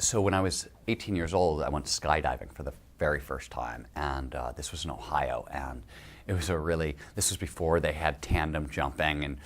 So when I was 18 years old, I went skydiving for the very first time, and this was in Ohio, and it was this was before they had tandem jumping and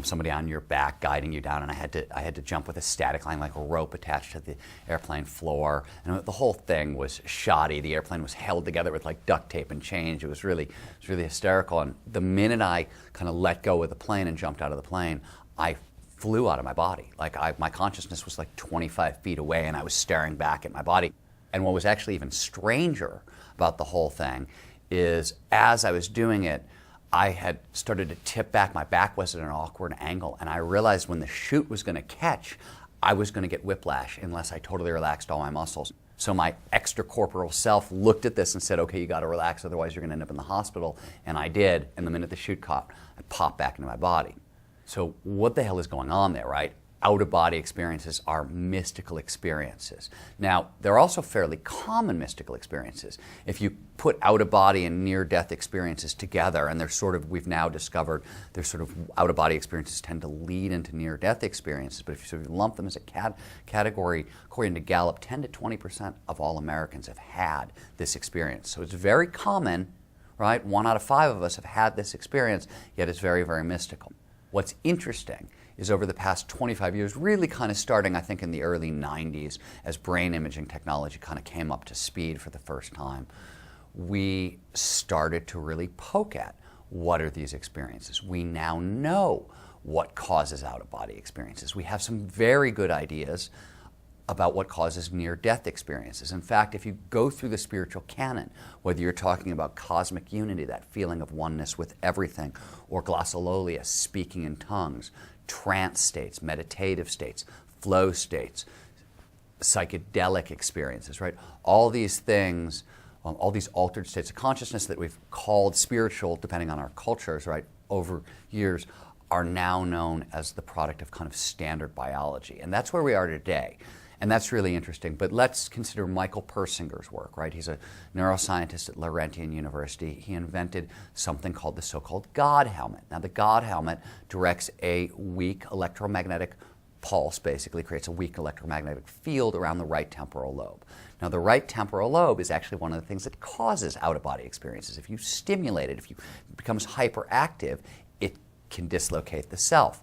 somebody on your back guiding you down, and I had to jump with a static line, like a rope attached to the airplane floor, and the whole thing was shoddy. The airplane was held together with like duct tape and chains. It was really hysterical, and the minute I kind of let go of the plane and jumped out of the plane, I flew out of my body. My consciousness was like 25 feet away, and I was staring back at my body. And what was actually even stranger about the whole thing is, as I was doing it, I had started to tip back. My back was at an awkward angle, and I realized when the chute was going to catch, I was going to get whiplash unless I totally relaxed all my muscles. So my extracorporeal self looked at this and said, okay, you got to relax, otherwise you're going to end up in the hospital. And I did, and the minute the chute caught, I popped back into my body. So what the hell is going on there, right? Out-of-body experiences are mystical experiences. Now, they're also fairly common mystical experiences. If you put out-of-body and near-death experiences together, and we've now discovered out-of-body experiences tend to lead into near-death experiences, but if you sort of lump them as a category, according to Gallup, 10 to 20% of all Americans have had this experience. So it's very common, right? 1 out of 5 of us have had this experience, yet it's very, very mystical. What's interesting is over the past 25 years, really kind of starting, I think, in the early 90s, as brain imaging technology kind of came up to speed for the first time, we started to really poke at what are these experiences. We now know what causes out-of-body experiences. We have some very good ideas about what causes near-death experiences. In fact, if you go through the spiritual canon, whether you're talking about cosmic unity, that feeling of oneness with everything, or glossolalia, speaking in tongues, trance states, meditative states, flow states, psychedelic experiences, right? All these things, all these altered states of consciousness that we've called spiritual, depending on our cultures, right, over years, are now known as the product of kind of standard biology. And that's where we are today. And that's really interesting. But let's consider Michael Persinger's work, right? He's a neuroscientist at Laurentian University. He invented something called the so-called God helmet. Now, the God helmet directs a weak electromagnetic pulse, basically creates a weak electromagnetic field around the right temporal lobe. Now, the right temporal lobe is actually one of the things that causes out-of-body experiences. If you stimulate it, if it becomes hyperactive, it can dislocate the self.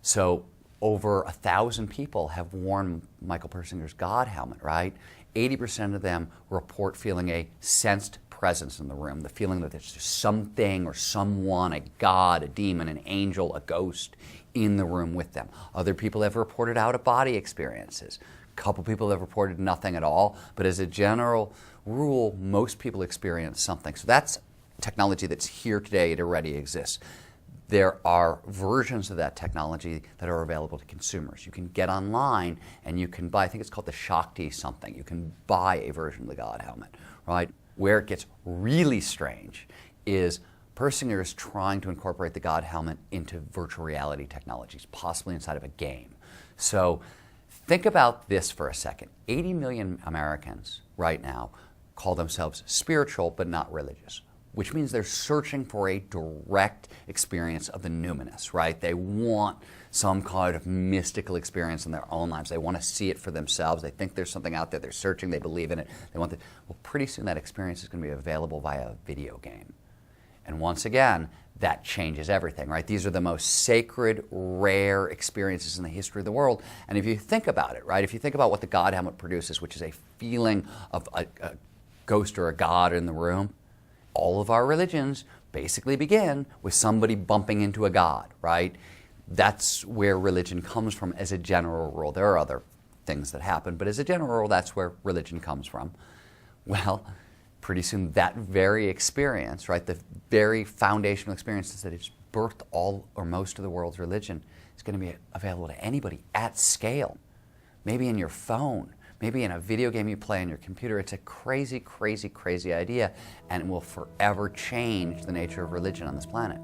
So over 1,000 people have worn Michael Persinger's God helmet, right? 80% of them report feeling a sensed presence in the room, the feeling that there's something or someone, a god, a demon, an angel, a ghost in the room with them. Other people have reported out-of-body experiences. A couple people have reported nothing at all, but as a general rule, most people experience something. So that's technology that's here today. It already exists. There are versions of that technology that are available to consumers. You can get online and you can buy, I think it's called the Shakti something. You can buy a version of the God helmet, right? Where it gets really strange is Persinger is trying to incorporate the God helmet into virtual reality technologies, possibly inside of a game. So think about this for a second. 80 million Americans right now call themselves spiritual but not religious, which means they're searching for a direct experience of the numinous, right? They want some kind of mystical experience in their own lives. They want to see it for themselves. They think there's something out there. They're searching. They believe in it. They want well, pretty soon that experience is going to be available via a video game. And once again, that changes everything, right? These are the most sacred, rare experiences in the history of the world. And if you think about it, right, if you think about what the God helmet produces, which is a feeling of a ghost or a god in the room, all of our religions basically begin with somebody bumping into a god, right? That's where religion comes from as a general rule. There are other things that happen, but as a general rule, that's where religion comes from. Well, pretty soon that very experience, right, the very foundational experiences that has birthed all or most of the world's religion is going to be available to anybody at scale. Maybe in your phone, maybe in a video game you play on your computer. It's a crazy, crazy, crazy idea, and it will forever change the nature of religion on this planet.